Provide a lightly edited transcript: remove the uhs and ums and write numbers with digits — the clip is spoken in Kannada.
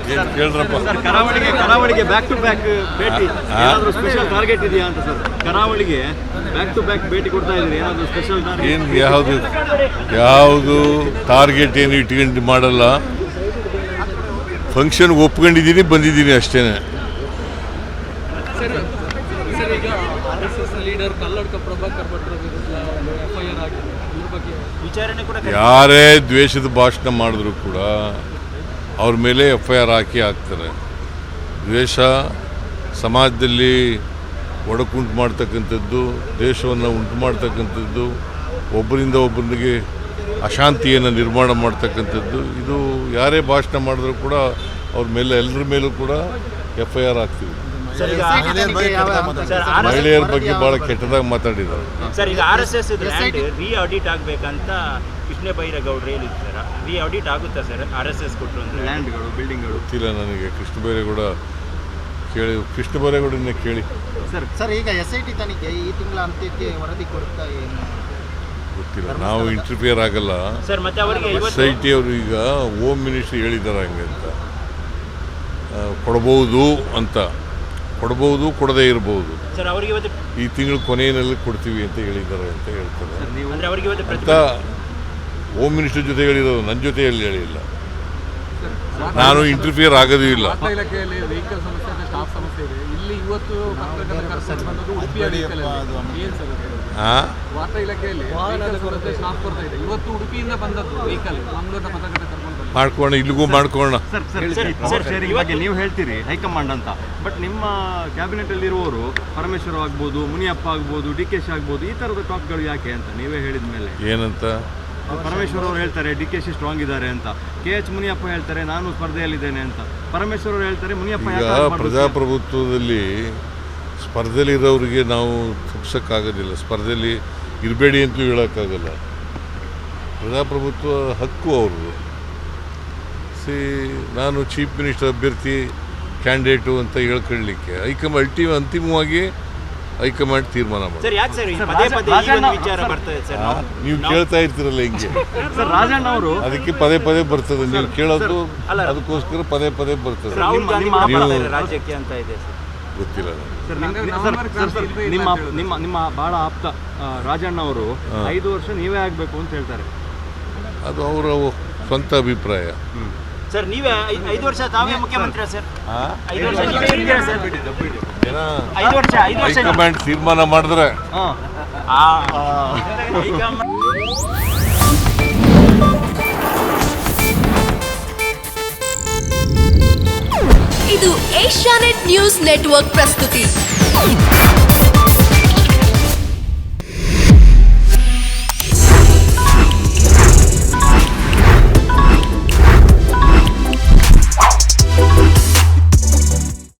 ಸರ್ ಕರಾವಳಿಗೆ ಬ್ಯಾಕ್ ಟು ಬ್ಯಾಕ್ ಭೇಟಿ ಏನಾದರೂ ಸ್ಪೆಷಲ್ ಟಾರ್ಗೆಟ್ ಇದೆಯಾ ಅಂತ ಸರ್? ಕರಾವಳಿಗೆ ಬ್ಯಾಕ್ ಟು ಬ್ಯಾಕ್ ಭೇಟಿ ಕೊಡ್ತಾ ಇದ್ದೀರಿ, ಏನಾದರೂ ಸ್ಪೆಷಲ್ ಟಾರ್ಗೆಟ್? ಯಾವುದು ಟಾರ್ಗೆಟ್ ಏನು ಇಟ್ಕೊಂಡು ಮಾಡಲ್ಲ. ಫಂಕ್ಷನ್ ಒಪ್ಕೊಂಡಿದ್ದೀನಿ, ಬಂದಿದ್ದೀನಿ ಅಷ್ಟೇ. ಯಾರೇ ದ್ವೇಷದ ಭಾಷಣ ಮಾಡಿದ್ರು ಕೂಡ ಅವ್ರ ಮೇಲೆ FIR ಹಾಕ್ತಾರೆ. ದ್ವೇಷ ಸಮಾಜದಲ್ಲಿ ಒಡಕುಂಟು ಮಾಡ್ತಕ್ಕಂಥದ್ದು, ದೇಶವನ್ನು ಉಂಟು ಮಾಡ್ತಕ್ಕಂಥದ್ದು, ಒಬ್ಬರಿಂದ ಒಬ್ಬರಿಗೆ ಅಶಾಂತಿಯನ್ನು ನಿರ್ಮಾಣ ಮಾಡ್ತಕ್ಕಂಥದ್ದು, ಇದು ಯಾರೇ ಭಾಷಣ ಮಾಡಿದ್ರು ಕೂಡ ಅವ್ರ ಮೇಲೆ ಎಲ್ಲರ ಮೇಲೂ ಕೂಡ FIR ಹಾಕ್ತೀವಿ. ಮಹಿಳೆಯರ ಬಗ್ಗೆ ಬಹಳ ಕೆಟ್ಟದಾಗಿ ಮಾತಾಡಿದ್ದಾರೆ ಸರ್. ಈಗ RSS ರೀ ಆಡಿಟ್ ಆಗಬೇಕಂತ ಕೃಷ್ಣ ಬೈರೇಗೌಡರು ಹೇಳಿದ್ದಾರೆ. ರೀ ಆಡಿಟ್ ಆಗುತ್ತಾ ಸರ್ RSS ಕೊಟ್ಟರು ಅಂದರೆ? ಲ್ಯಾಂಡ್ಗಳು, ಬಿಲ್ಡಿಂಗ್ಗಳು ಗೊತ್ತಿಲ್ಲ ನನಗೆ. ಕೃಷ್ಣ ಬೈರೇಗೌಡರನ್ನೇ ಕೇಳಿ ಸರ್. ಈಗ SIT ತನಿಖೆ ಈ ತಿಂಗಳ ಅಂತ್ಯಕ್ಕೆ ವರದಿ ಕೊಡ್ತಾ ಏನು ಗೊತ್ತಿಲ್ಲ, ನಾವು ಇಂಟರ್ಫಿಯರ್ ಆಗಲ್ಲ ಸರ್. ಮತ್ತೆ ಅವರಿಗೆ SIT ಅವರು ಈಗ ಹೋಮ್ ಮಿನಿಸ್ಟ್ರಿ ಹೇಳಿದ್ದಾರೆ ಹಂಗೆ ಅಂತ. ಕೊಡ್ಬೋದು, ಕೊಡದೇ ಇರಬಹುದು. ಈ ತಿಂಗಳು ಕೊನೆಯಲ್ಲಿ ಕೊಡ್ತೀವಿ ಅಂತ ಹೇಳಿದ್ದಾರೆ ಅಂತ ಹೇಳ್ತಾರೆ ಅಂತ ಹೋಮ್ ಮಿನಿಸ್ಟರ್ ಜೊತೆ ಹೇಳಿರೋದು, ನನ್ನ ಜೊತೆ ಹೇಳಿಲ್ಲ. ನಾನು ಇಂಟರ್ಫಿಯರ್ ಆಗೋದೂ ಇಲ್ಲ. ಮಾಡ್ಕೋಣ, ಇಲ್ಲಿಗೂ ಮಾಡ್ಕೋಣ. ನೀವು ಹೇಳ್ತೀರಿ ಹೈಕಮಾಂಡ್ ಅಂತ, ಬಟ್ ನಿಮ್ಮ ಕ್ಯಾಬಿನೆಟ್ ಅಲ್ಲಿ ಇರುವವರು ಪರಮೇಶ್ವರ್ ಆಗ್ಬೋದು, ಮುನಿಯಪ್ಪ ಆಗ್ಬೋದು, DKಶಿ ಆಗ್ಬೋದು, ಈ ತರದ ಟಾಕ್ಗಳು ಯಾಕೆ ಅಂತ ನೀವೇ ಹೇಳಿದ ಮೇಲೆ ಏನಂತ ಪರಮೇಶ್ವರ್ ಅವರು ಹೇಳ್ತಾರೆ DKಶಿ ಸ್ಟ್ರಾಂಗ್ ಇದ್ದಾರೆ ಅಂತ, KH ಮುನಿಯಪ್ಪ ಹೇಳ್ತಾರೆ ನಾನು ಸ್ಪರ್ಧೆಯಲ್ಲಿದ್ದೇನೆ ಅಂತ, ಪರಮೇಶ್ವರ್ ಅವರು ಹೇಳ್ತಾರೆ ಮುನಿಯಪ್ಪ. ಪ್ರಜಾಪ್ರಭುತ್ವದಲ್ಲಿ ಸ್ಪರ್ಧೆಯಲ್ಲಿರೋರಿಗೆ ನಾವು ತಪ್ಪಿಸೋಕ್ಕಾಗೋದಿಲ್ಲ, ಸ್ಪರ್ಧೆಯಲ್ಲಿ ಇರಬೇಡಿ ಅಂತಲೂ ಹೇಳೋಕ್ಕಾಗಲ್ಲ. ಪ್ರಜಾಪ್ರಭುತ್ವ ಹಕ್ಕು ಅವ್ರದ್ದು. ನಾನು ಚೀಫ್ ಮಿನಿಸ್ಟರ್ ಅಭ್ಯರ್ಥಿ ಕ್ಯಾಂಡಿಡೇಟು ಅಂತ ಹೇಳ್ಕೊಳ್ಳಲಿಕ್ಕೆ ಅಂತಿಮವಾಗಿ ಹೈಕಮಾಂಡ್ ತೀರ್ಮಾನ ಮಾಡಿ. ನೀವು ಕೇಳ್ತಾ ಇರ್ತೀರಲ್ಲ ಹಿಂಗೆ, ಅದಕ್ಕೆ ಪದೇ ಪದೇ ಬರ್ತದೆ. ನೀವು ಕೇಳೋದು ಅದಕ್ಕೋಸ್ಕರ ಪದೇ ಬರ್ತದೆ. ಗೊತ್ತಿಲ್ಲ. ನಿಮ್ಮ ಬಹಳ ಆಪ್ತ ರಾಜಣ್ಣ ಅವರು 5 ವರ್ಷ ನೀವೇ ಆಗ್ಬೇಕು ಅಂತ ಹೇಳ್ತಾರೆ. ಅದು ಅವರ ಸ್ವಂತ ಅಭಿಪ್ರಾಯ. ಸರ್ ನೀವೇ 5 ವರ್ಷ ತಾವೇ ಮುಖ್ಯಮಂತ್ರಿ ಸರ್? 5 ವರ್ಷ ಹೈಕಮಾಂಡ್ ತೀರ್ಮಾನ ಮಾಡಿದ್ರೆ ಇದು ಏಷ್ಯಾನೆಟ್ ನ್ಯೂಸ್ ನೆಟ್ವರ್ಕ್ ಪ್ರಸ್ತುತಿ.